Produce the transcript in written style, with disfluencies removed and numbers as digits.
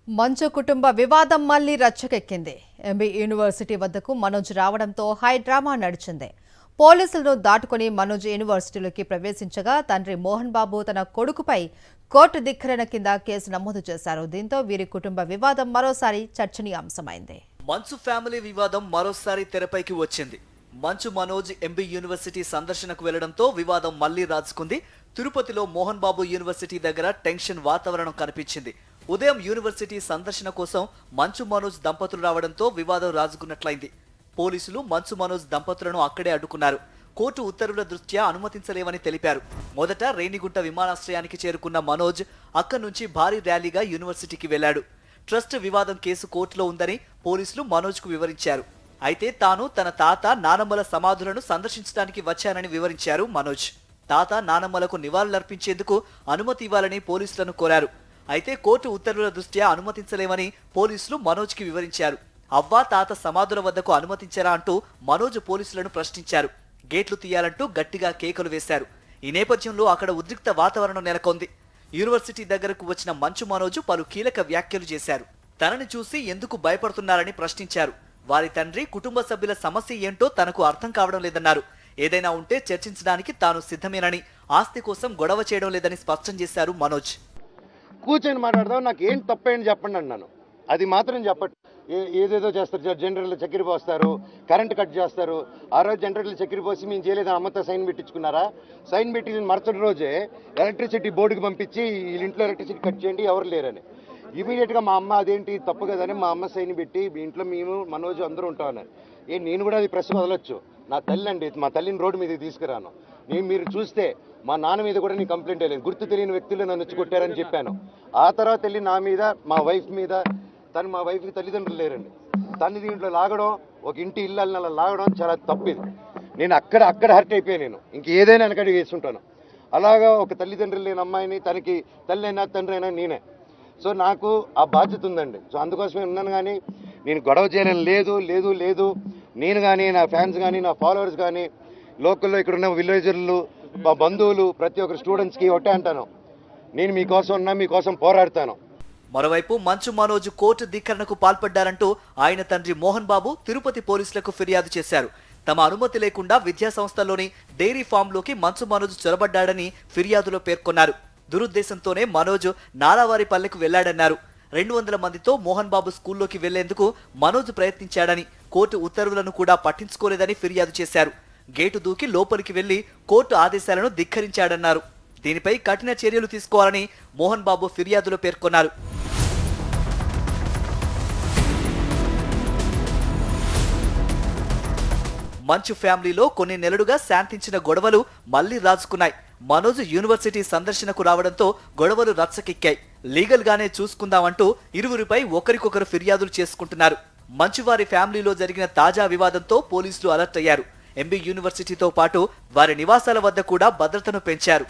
మంచు కుటుంబ వివాదం మళ్లీ రచ్చకెక్కింది. ఎంబీ యూనివర్సిటీ వద్దకు మనోజ్ రావడంతో హై డ్రామా నడిచింది. పోలీసులను దాటుకుని మనోజ్ యూనివర్సిటీలోకి ప్రవేశించగా తండ్రి మోహన్ బాబు తన కొడుకుపై కోర్టు ధిక్కరణ కింద కేసు నమోదు చేశారు. దీంతో వీరి కుటుంబ వివాదం మరోసారి చర్చనీయాంశమైంది. మంచు ఫ్యామిలీ వివాదం మరోసారి తెరపైకి వచ్చింది. మంచు మనోజ్ ఎంబీ యూనివర్సిటీ సందర్శనకు వెళ్లడంతో వివాదం మళ్లీ రాజుకుంది. తిరుపతిలో మోహన్ బాబు యూనివర్సిటీ దగ్గర టెన్షన్ వాతావరణం కనిపించింది. ఉదయం యూనివర్సిటీ సందర్శన కోసం మంచు మనోజ్ దంపతులు రావడంతో వివాదం రాజుకున్నట్లయింది. పోలీసులు మంచు మనోజ్ దంపతులను అక్కడే అడ్డుకున్నారు. కోర్టు ఉత్తర్వుల దృష్ట్యా అనుమతించలేవని తెలిపారు. మొదట రేణిగుంట విమానాశ్రయానికి చేరుకున్న మనోజ్ అక్కడి నుంచి భారీ ర్యాలీగా యూనివర్సిటీకి వెళ్లాడు. ట్రస్ట్ వివాదం కేసు కోర్టులో ఉందని పోలీసులు మనోజ్కు వివరించారు. అయితే తాను తన తాత నానమ్మల సమాధులను సందర్శించడానికి వచ్చానని వివరించారు మనోజ్. తాత నానమ్మలకు నివాళులర్పించేందుకు అనుమతి ఇవ్వాలని పోలీసులను కోరారు. అయితే కోర్టు ఉత్తర్వుల దృష్ట్యా అనుమతించలేమని పోలీసులు మనోజ్కి వివరించారు. అవ్వ తాత సమాధుల వద్దకు అనుమతించారా అంటూ మనోజ్ పోలీసులను ప్రశ్నించారు. గేట్లు తీయాలంటూ గట్టిగా కేకలు వేశారు. ఈ నేపథ్యంలో అక్కడ ఉద్రిక్త వాతావరణం నెలకొంది. యూనివర్సిటీ దగ్గరకు వచ్చిన మంచు మనోజ్ పలు కీలక వ్యాఖ్యలు చేశారు. తనని చూసి ఎందుకు భయపడుతున్నారని ప్రశ్నించారు. వారి తండ్రి కుటుంబ సభ్యుల సమస్య ఏంటో తనకు అర్థం కావడం లేదన్నారు. ఏదైనా ఉంటే చర్చించడానికి తాను సిద్ధమేనని, ఆస్తి కోసం గొడవ చేయడం లేదని స్పష్టం చేశారు మనోజ్. కూర్చొని మాట్లాడదాం, నాకు ఏం తప్పేంటి చెప్పండి అన్నాను. అది మాత్రం చెప్పండి. ఏదేదో చేస్తారు, జనరల్లో చక్కెర పోస్తారు, కరెంట్ కట్ చేస్తారు. ఆ రోజు జనరల్లో చక్కెర పోసి మేము చేయలేదని అమ్మతో సైన్ పెట్టించుకున్నారా? సైన్ పెట్టిన మరుసటి రోజే ఎలక్ట్రిసిటీ బోర్డుకి పంపించి వీళ్ళ ఇంట్లో ఎలక్ట్రిసిటీ కట్ చేయండి, ఎవరు లేరని. ఇమీడియట్గా మా అమ్మ అదేంటి తప్పు కదని మా అమ్మ సైన్ పెట్టి మీ ఇంట్లో మేము మనోజ్ అందరూ ఉంటామన్నారు. నేను కూడా అది ప్రెస్ వదలొచ్చు, నా తల్లి అండి, మా తల్లిని రోడ్డు మీదకి తీసుకురాను. మీరు చూస్తే మా నాన్న మీద కూడా నేను కంప్లైంట్ వేయలేదు. గుర్తు తెలియని వ్యక్తులు నన్ను వచ్చి కొట్టారని చెప్పాను. ఆ తర్వాత వెళ్ళి నా మీద, మా వైఫ్ మీద, మా వైఫ్కి తల్లిదండ్రులు లేరండి, తన్ని దీంట్లో లాగడం, ఒక ఇంటి ఇళ్ళని అలా లాగడం చాలా తప్పిది. నేను అక్కడ హర్ట్ అయిపోయాను. నేను ఇంకేదైనా వెనకడికి వేసుకుంటాను. అలాగా ఒక తల్లిదండ్రులు లేని అమ్మాయిని, తనకి తల్లి అయినా తండ్రి అయినా నేనే. సో నాకు ఆ బాధ్యత ఉందండి. సో అందుకోసమే ఉన్నాను. కానీ నేను గొడవ చేయలేని లేదు. నేను కానీ, నా ఫ్యాన్స్ కానీ, నా ఫాలోవర్స్ కానీ, లోకల్లో ఇక్కడ ఉన్న విలేజర్లు, మా బంధువులు, ప్రతి ఒక్కరు స్టూడెంట్స్కి ఒకటే అంటాను, నేను మీకోసం ఉన్నా, మీకోసం పోరాడతాను. మరోవైపు మంచు మనోజ్ కోర్టు ధిక్కరణకు పాల్పడ్డారంటూ ఆయన తండ్రి మోహన్ బాబు తిరుపతి పోలీసులకు ఫిర్యాదు చేశారు. తమ అనుమతి లేకుండా విద్యా సంస్థల్లోని డైరీ ఫామ్లోకి మంచు మనోజ్ చొరబడ్డాడని ఫిర్యాదులో పేర్కొన్నారు. దురుద్దేశంతోనే మనోజ్ నారావారి పల్లెకు వెళ్లాడన్నారు. 200 మందితో మోహన్ బాబు స్కూల్లోకి వెళ్లేందుకు మనోజ్ ప్రయత్నించాడని, కోర్టు ఉత్తర్వులను కూడా పట్టించుకోలేదని ఫిర్యాదు చేశారు. గేటు దూకి లోపలికి వెళ్లి కోర్టు ఆదేశాలను ధిక్కరించాడన్నారు. దీనిపై కఠిన చర్యలు తీసుకోవాలని మోహన్ బాబు ఫిర్యాదులో పేర్కొన్నారు. మంచు ఫ్యామిలీలో కొన్ని నెలలుగా శాంతించిన గొడవలు మళ్లీ రాజుకున్నాయి. మనోజ్ యూనివర్సిటీ సందర్శనకు రావడంతో గొడవలు రచ్చకెక్కాయి. లీగల్ గానే చూసుకుందామంటూ ఇరువురిపై ఒకరికొకరు ఫిర్యాదులు చేసుకుంటున్నారు. మంచువారి ఫ్యామిలీలో జరిగిన తాజా వివాదంతో పోలీసులు అలర్ట్ అయ్యారు. ఎంబీ యూనివర్సిటీతో పాటు వారి నివాసాల వద్ద కూడా భద్రతను పెంచారు.